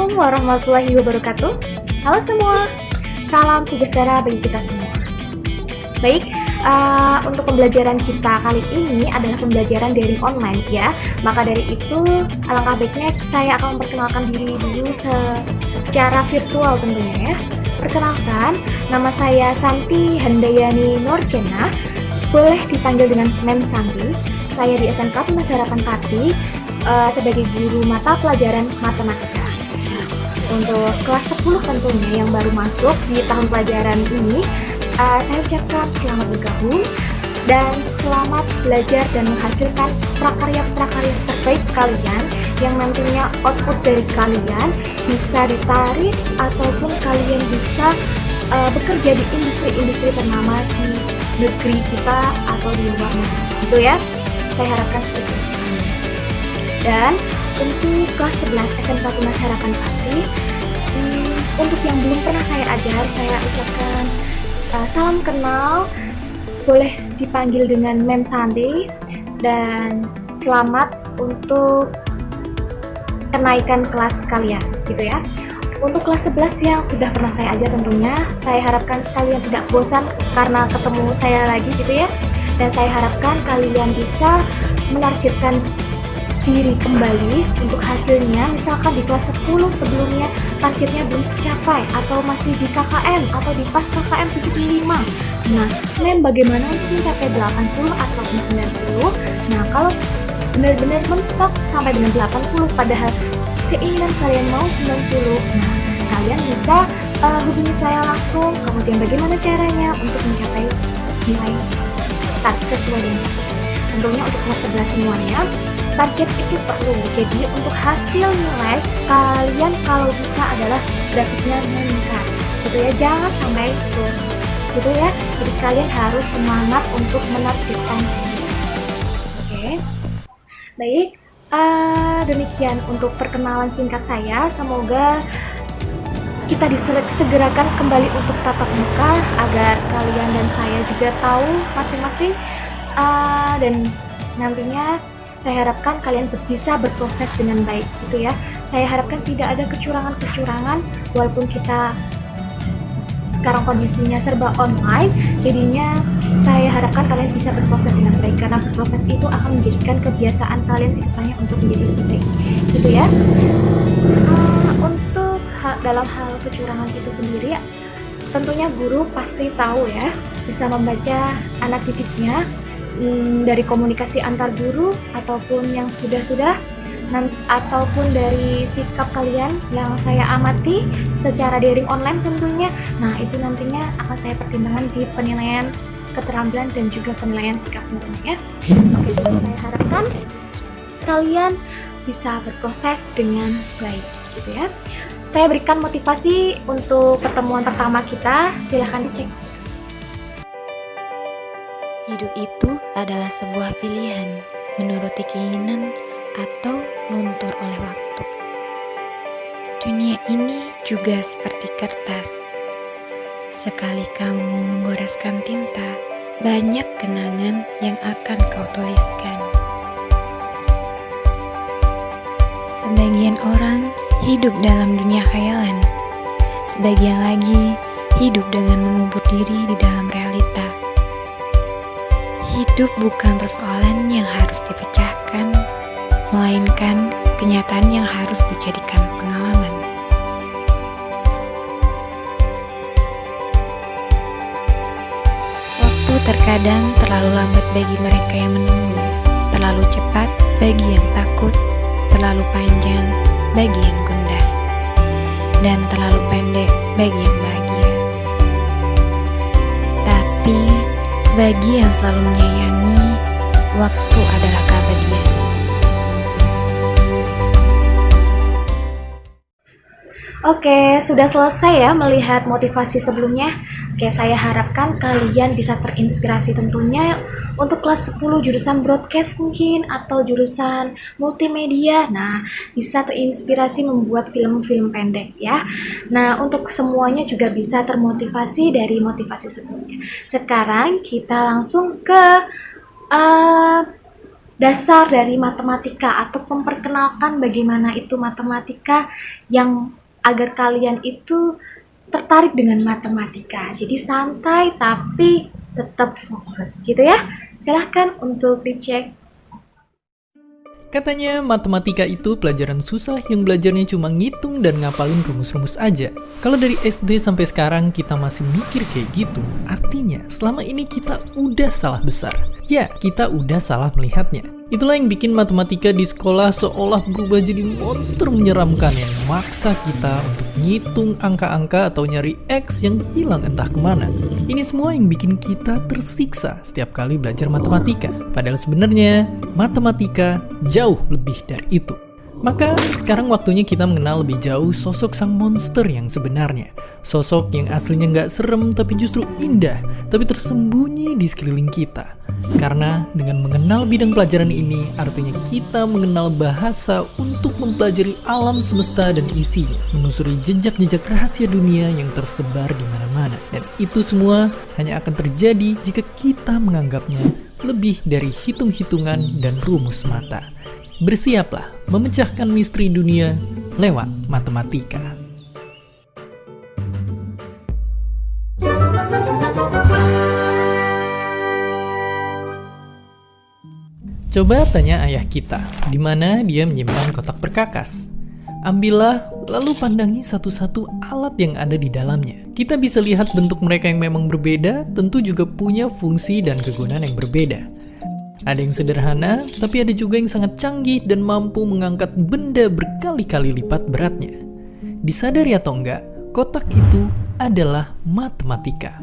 Assalamualaikum warahmatullahi wabarakatuh. Halo semua, salam sejahtera bagi kita semua. Baik, untuk pembelajaran kita kali ini adalah pembelajaran daring online ya. Maka dari itu, alangkah baiknya saya akan memperkenalkan diri dulu secara virtual tentunya ya. Perkenalkan, nama saya Santi Handayani Nurjena. Boleh dipanggil dengan Mem Santi. Saya di SMK Tunas Harapan Pati sebagai guru mata pelajaran matematika. Untuk kelas 10 tentunya yang baru masuk di tahun pelajaran ini, saya ucapkan selamat bergabung dan selamat belajar dan menghasilkan prakarya-prakarya terbaik kalian yang nantinya output dari kalian bisa ditarik ataupun kalian bisa bekerja di industri-industri ternama di negeri kita atau di luar negeri. Gitu ya, saya harapkan seperti itu. Dan untuk kelas 11 SMK Tunas Harapan Pati, untuk yang belum pernah saya ajar, saya ucapkan salam kenal, boleh dipanggil dengan Mem Santi, dan selamat untuk kenaikan kelas kalian, gitu ya. Untuk kelas 11 yang sudah pernah saya ajar tentunya, saya harapkan kalian tidak bosan karena ketemu saya lagi gitu ya. Dan saya harapkan kalian bisa menargetkan diri kembali untuk hasilnya. Misalkan di kelas 10 sebelumnya targetnya belum tercapai atau masih di KKM atau di pas KKM 75. Nah, bagaimana untuk mencapai 80 atau 90? Nah, kalau benar-benar mentok sampai dengan 80 padahal keinginan kalian mau 90, nah kalian bisa hubungi saya langsung. Kemudian bagaimana caranya untuk mencapai nilai sesuai dengan tentunya untuk kelas 11 semuanya. Target itu perlu, jadi untuk hasil nilai kalian kalau bisa adalah grafiknya meningkat gitu ya, jangan sampai turun gitu ya. Jadi kalian harus semangat untuk menargetkan ini. Oke, baik, demikian untuk perkenalan singkat saya. Semoga kita disegerakan kembali untuk tatap muka agar kalian dan saya juga tahu masing-masing, dan nantinya saya harapkan kalian bisa berproses dengan baik gitu ya. Saya harapkan tidak ada kecurangan-kecurangan walaupun kita sekarang kondisinya serba online. Jadinya saya harapkan kalian bisa berproses dengan baik karena proses itu akan menjadikan kebiasaan kalian ke depannya untuk menjadi lebih baik gitu ya. Untuk dalam hal kecurangan itu sendiri, tentunya guru pasti tahu ya, bisa membaca anak didiknya dari komunikasi antar guru ataupun yang sudah-sudah ataupun dari sikap kalian yang saya amati secara daring online tentunya. Nah, itu nantinya akan saya pertimbangkan di penilaian keterampilan dan juga penilaian sikap tentunya. Oke, saya harapkan kalian bisa berproses dengan baik gitu ya. Saya berikan motivasi untuk pertemuan pertama kita, silahkan dicek. Hidup itu adalah sebuah pilihan, menuruti keinginan atau luntur oleh waktu. Dunia ini juga seperti kertas. Sekali kamu menggoreskan tinta, banyak kenangan yang akan kau tuliskan. Sebagian orang hidup dalam dunia khayalan, sebagian lagi hidup dengan mengubur diri di dalam realita. Hidup bukan persoalan yang harus dipecahkan, melainkan kenyataan yang harus dijadikan pengalaman. Waktu terkadang terlalu lambat bagi mereka yang menunggu, terlalu cepat bagi yang takut, terlalu panjang bagi yang gundah, dan terlalu pendek bagi yang bahagia. Tapi bagi yang selalu menyayangi, waktu adalah keabadian. Oke, sudah selesai ya melihat motivasi sebelumnya. Oke, saya harapkan kalian bisa terinspirasi tentunya untuk kelas 10 jurusan broadcast mungkin atau jurusan multimedia. Nah, bisa terinspirasi membuat film-film pendek ya. Nah, untuk semuanya juga bisa termotivasi dari motivasi sebelumnya. Sekarang kita langsung ke dasar dari matematika atau memperkenalkan bagaimana itu matematika yang agar kalian itu tertarik dengan matematika. Jadi santai tapi tetap fokus gitu ya. Silahkan untuk dicek. Katanya matematika itu pelajaran susah yang belajarnya cuma ngitung dan ngapalin rumus-rumus aja. Kalau dari SD sampai sekarang kita masih mikir kayak gitu, artinya selama ini kita udah salah besar. Ya, kita udah salah melihatnya. Itulah yang bikin matematika di sekolah seolah berubah jadi monster menyeramkan yang maksa kita untuk ngitung angka-angka atau nyari X yang hilang entah kemana. Ini semua yang bikin kita tersiksa setiap kali belajar matematika. Padahal sebenarnya matematika jauh lebih dari itu. Maka sekarang waktunya kita mengenal lebih jauh sosok sang monster yang sebenarnya. Sosok yang aslinya nggak serem tapi justru indah, tapi tersembunyi di sekeliling kita. Karena dengan mengenal bidang pelajaran ini, artinya kita mengenal bahasa untuk mempelajari alam semesta dan isinya, menelusuri jejak-jejak rahasia dunia yang tersebar di mana-mana. Dan itu semua hanya akan terjadi jika kita menganggapnya lebih dari hitung-hitungan dan rumus mata. Bersiaplah memecahkan misteri dunia lewat matematika. Coba tanya ayah kita, di mana dia menyimpan kotak perkakas. Ambillah, lalu pandangi satu-satu alat yang ada di dalamnya. Kita bisa lihat bentuk mereka yang memang berbeda, tentu juga punya fungsi dan kegunaan yang berbeda. Ada yang sederhana, tapi ada juga yang sangat canggih dan mampu mengangkat benda berkali-kali lipat beratnya. Disadari atau enggak, kotak itu adalah matematika.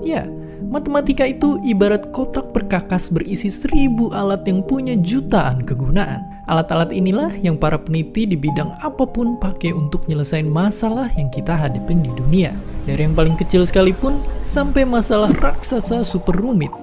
Ya, matematika itu ibarat kotak perkakas berisi 1000 alat yang punya jutaan kegunaan. Alat-alat inilah yang para peneliti di bidang apapun pakai untuk nyelesain masalah yang kita hadapin di dunia. Dari yang paling kecil sekalipun, sampai masalah raksasa super rumit.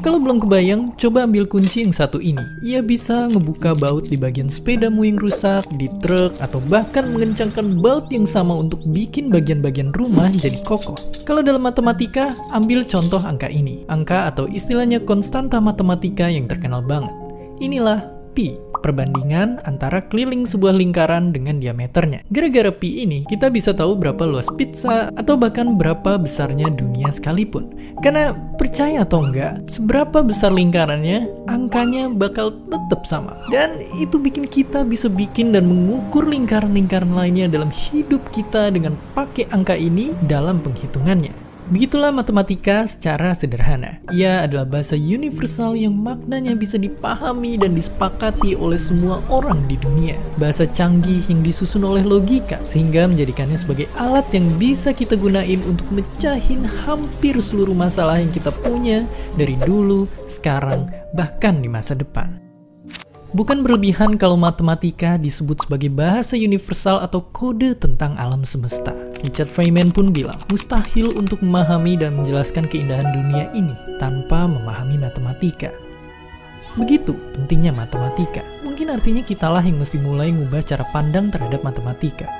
Kalau belum kebayang, coba ambil kunci yang satu ini. Ia bisa ngebuka baut di bagian sepedamu yang rusak, di truk, atau bahkan mengencangkan baut yang sama untuk bikin bagian-bagian rumah jadi kokoh. Kalau dalam matematika, ambil contoh angka ini. Angka atau istilahnya konstanta matematika yang terkenal banget. Inilah pi, perbandingan antara keliling sebuah lingkaran dengan diameternya. Gara-gara pi ini, kita bisa tahu berapa luas pizza atau bahkan berapa besarnya dunia sekalipun. Karena percaya atau enggak, seberapa besar lingkarannya, angkanya bakal tetap sama. Dan itu bikin kita bisa bikin dan mengukur lingkaran-lingkaran lainnya dalam hidup kita dengan pakai angka ini dalam penghitungannya. Begitulah matematika secara sederhana. Ia adalah bahasa universal yang maknanya bisa dipahami dan disepakati oleh semua orang di dunia. Bahasa canggih yang disusun oleh logika, sehingga menjadikannya sebagai alat yang bisa kita gunain untuk mecahin hampir seluruh masalah yang kita punya dari dulu, sekarang, bahkan di masa depan. Bukan berlebihan kalau matematika disebut sebagai bahasa universal atau kode tentang alam semesta. Richard Feynman pun bilang, mustahil untuk memahami dan menjelaskan keindahan dunia ini tanpa memahami matematika. Begitu pentingnya matematika. Mungkin artinya kitalah yang mesti mulai ngubah cara pandang terhadap matematika.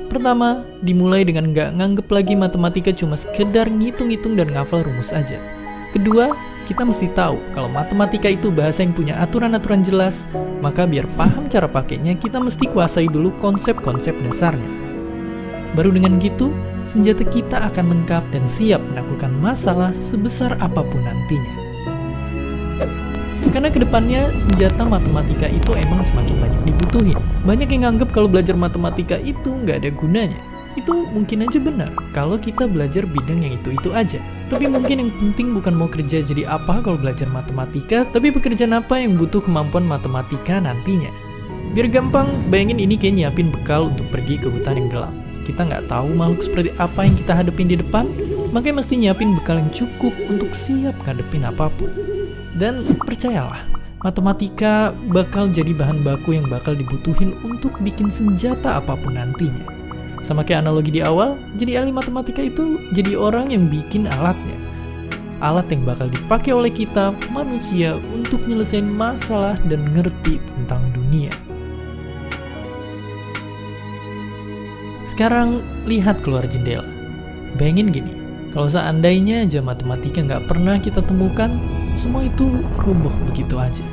Pertama, dimulai dengan nggak nganggep lagi matematika cuma sekedar ngitung-ngitung dan ngafal rumus aja. Kedua, kita mesti tahu kalau matematika itu bahasa yang punya aturan-aturan jelas, maka biar paham cara pakainya, kita mesti kuasai dulu konsep-konsep dasarnya. Baru dengan gitu, senjata kita akan lengkap dan siap menaklukkan masalah sebesar apapun nantinya. Karena kedepannya, senjata matematika itu emang semakin banyak dibutuhin. Banyak yang nganggep kalau belajar matematika itu nggak ada gunanya. Itu mungkin aja benar kalau kita belajar bidang yang itu-itu aja. Tapi mungkin yang penting bukan mau kerja jadi apa kalau belajar matematika, tapi pekerjaan apa yang butuh kemampuan matematika nantinya. Biar gampang, bayangin ini kayak nyiapin bekal untuk pergi ke hutan yang gelap. Kita nggak tahu makhluk seperti apa yang kita hadapin di depan, makanya mesti nyiapin bekal yang cukup untuk siap ngadepin apapun. Dan percayalah, matematika bakal jadi bahan baku yang bakal dibutuhin untuk bikin senjata apapun nantinya. Sama kayak analogi di awal, jadi ahli matematika itu jadi orang yang bikin alatnya. Alat yang bakal dipakai oleh kita, manusia, untuk nyelesain masalah dan ngerti tentang dunia. Sekarang, lihat keluar jendela. Bayangin gini, Kalau seandainya aja matematika nggak pernah kita temukan, semua itu roboh begitu aja.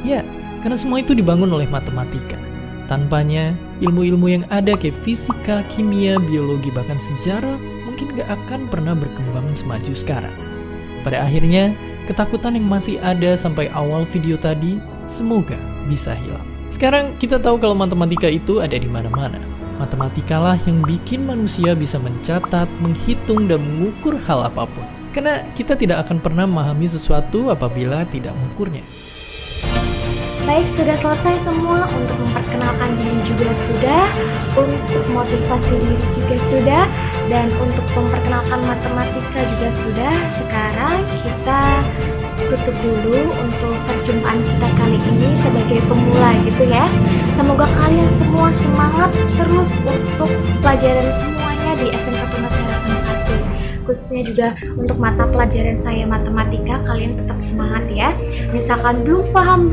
Ya, karena semua itu dibangun oleh matematika. Tanpanya, ilmu-ilmu yang ada kayak fisika, kimia, biologi, bahkan sejarah mungkin nggak akan pernah berkembang semaju sekarang. Pada akhirnya, ketakutan yang masih ada sampai awal video tadi, semoga bisa hilang. Sekarang kita tahu kalau matematika itu ada di mana-mana. Matematikalah yang bikin manusia bisa mencatat, menghitung, dan mengukur hal apapun. Karena kita tidak akan pernah memahami sesuatu apabila tidak mengukurnya. Baik, sudah selesai semua. Untuk memperkenalkan diri juga sudah, untuk motivasi diri juga sudah, dan untuk memperkenalkan matematika juga sudah. Sekarang kita tutup dulu untuk perjumpaan kita kali ini sebagai pemula gitu ya. Semoga kalian semua semangat terus untuk pelajaran semuanya di SMK Tunas Harapan Pakti. Khususnya juga untuk mata pelajaran saya matematika, kalian tetap semangat ya. Misalkan belum paham,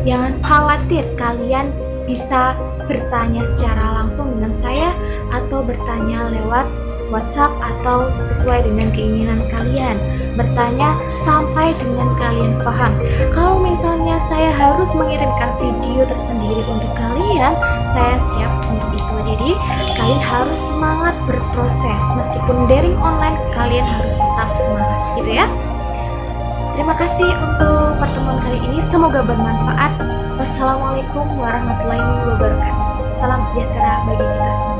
jangan khawatir, kalian bisa bertanya secara langsung dengan saya atau bertanya lewat WhatsApp atau sesuai dengan keinginan kalian. Bertanya sampai dengan kalian paham. Kalau misalnya saya harus mengirimkan video tersendiri untuk kalian, saya siap untuk itu. Jadi kalian harus semangat berproses. Meskipun daring online, kalian harus tetap semangat gitu ya. Terima kasih untuk pertemuan kali ini. Semoga bermanfaat. Wassalamualaikum warahmatullahi wabarakatuh. Salam sejahtera bagi kita semua.